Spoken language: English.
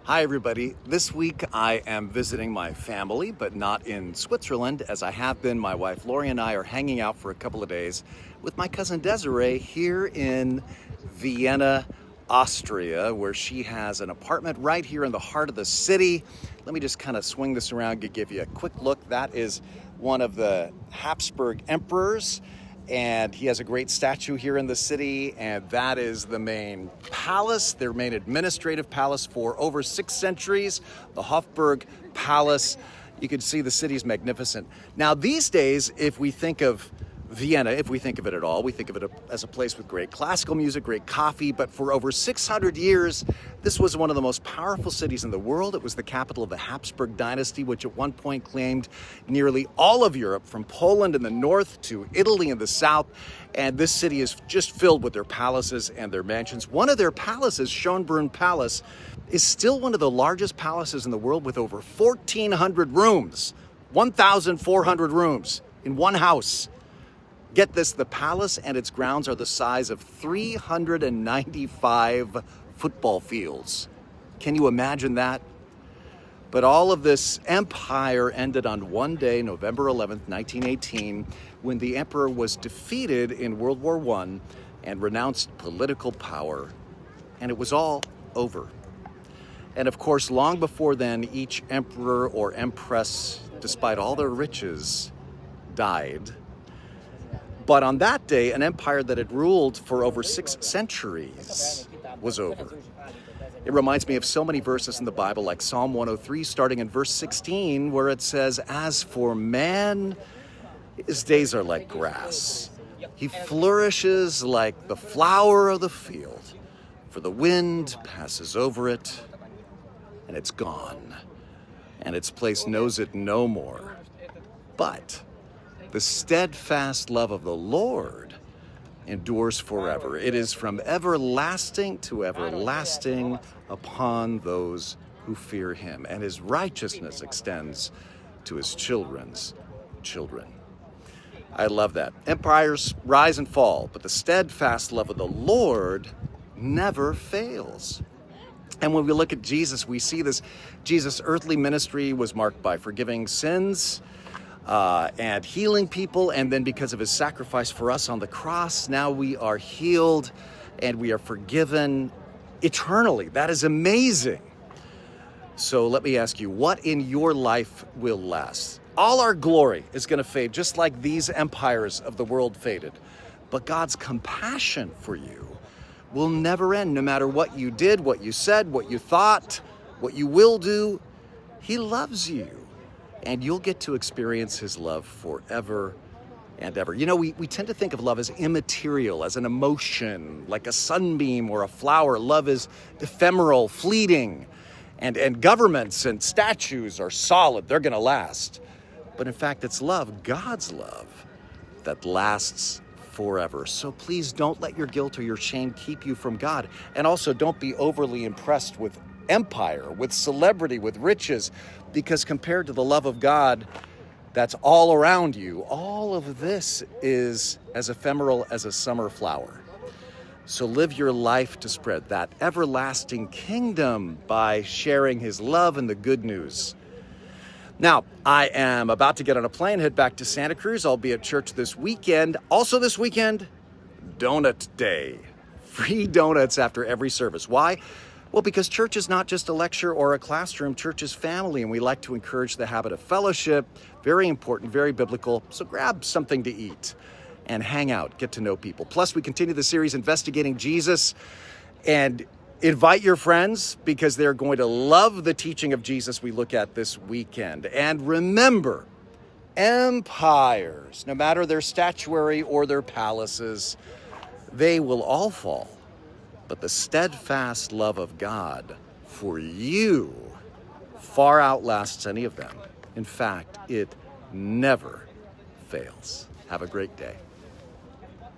Hi everybody. This week I am visiting my family, but not in Switzerland, as I have been. My wife Lori and I are hanging out for a couple of days with my cousin Desiree here in Vienna, Austria, where she has an apartment right here in the heart of the city. Let me just kind of swing this around to give you a quick look. That is one of the Habsburg emperors, and he has a great statue here in the city, and that is the main palace, their main administrative palace for over 6 centuries, the Hofburg Palace. You can see the city's magnificent. Now, these days, if we think of Vienna, if we think of it at all, we think of it as a place with great classical music, great coffee, but for over 600 years, this was one of the most powerful cities in the world. It was the capital of the Habsburg dynasty, which at one point claimed nearly all of Europe, from Poland in the north to Italy in the south. And this city is just filled with their palaces and their mansions. One of their palaces, Schönbrunn Palace, is still one of the largest palaces in the world with over 1,400 rooms, 1,400 rooms in one house. Get this, the palace and its grounds are the size of 395 football fields. Can you imagine that? But all of this empire ended on one day, November 11th, 1918, when the emperor was defeated in World War I and renounced political power. And it was all over. And of course, long before then, each emperor or empress, despite all their riches, died. But on that day, an empire that had ruled for over 6 centuries was over. It reminds me of so many verses in the Bible, like Psalm 103, starting in verse 16, where it says, "As for man, his days are like grass. He flourishes like the flower of the field, for the wind passes over it, and it's gone, and its place knows it no more. But the steadfast love of the Lord endures forever. It is from everlasting to everlasting upon those who fear him, and his righteousness extends to his children's children." I love that. Empires rise and fall, but the steadfast love of the Lord never fails. And when we look at Jesus, we see this. Jesus' earthly ministry was marked by forgiving sins, and healing people, and then because of his sacrifice for us on the cross, now we are healed and we are forgiven eternally. That is amazing. So let me ask you, what in your life will last? All our glory is going to fade, just like these empires of the world faded. But God's compassion for you will never end, no matter what you did, what you said, what you thought, what you will do. He loves you. And you'll get to experience his love forever and ever. You know, we tend to think of love as immaterial, as an emotion, like a sunbeam or a flower. Love is ephemeral, fleeting, and governments and statues are solid. They're going to last. But in fact, it's love, God's love, that lasts forever. So please don't let your guilt or your shame keep you from God. And also don't be overly impressed with empire, with celebrity, with riches, because compared to the love of God that's all around you, all of this is as ephemeral as a summer flower. So live your life to spread that everlasting kingdom by sharing his love and the good news. Now, I am about to get on a plane, head back to Santa Cruz. I'll be at church this weekend. Also this weekend, Donut Day. Free donuts after every service. Why? Well, because church is not just a lecture or a classroom. Church is family, and we like to encourage the habit of fellowship. Very important, very biblical. So grab something to eat and hang out, get to know people. Plus, we continue the series Investigating Jesus, and invite your friends because they're going to love the teaching of Jesus we look at this weekend. And remember, empires, no matter their statuary or their palaces, they will all fall. But the steadfast love of God for you far outlasts any of them. In fact, it never fails. Have a great day.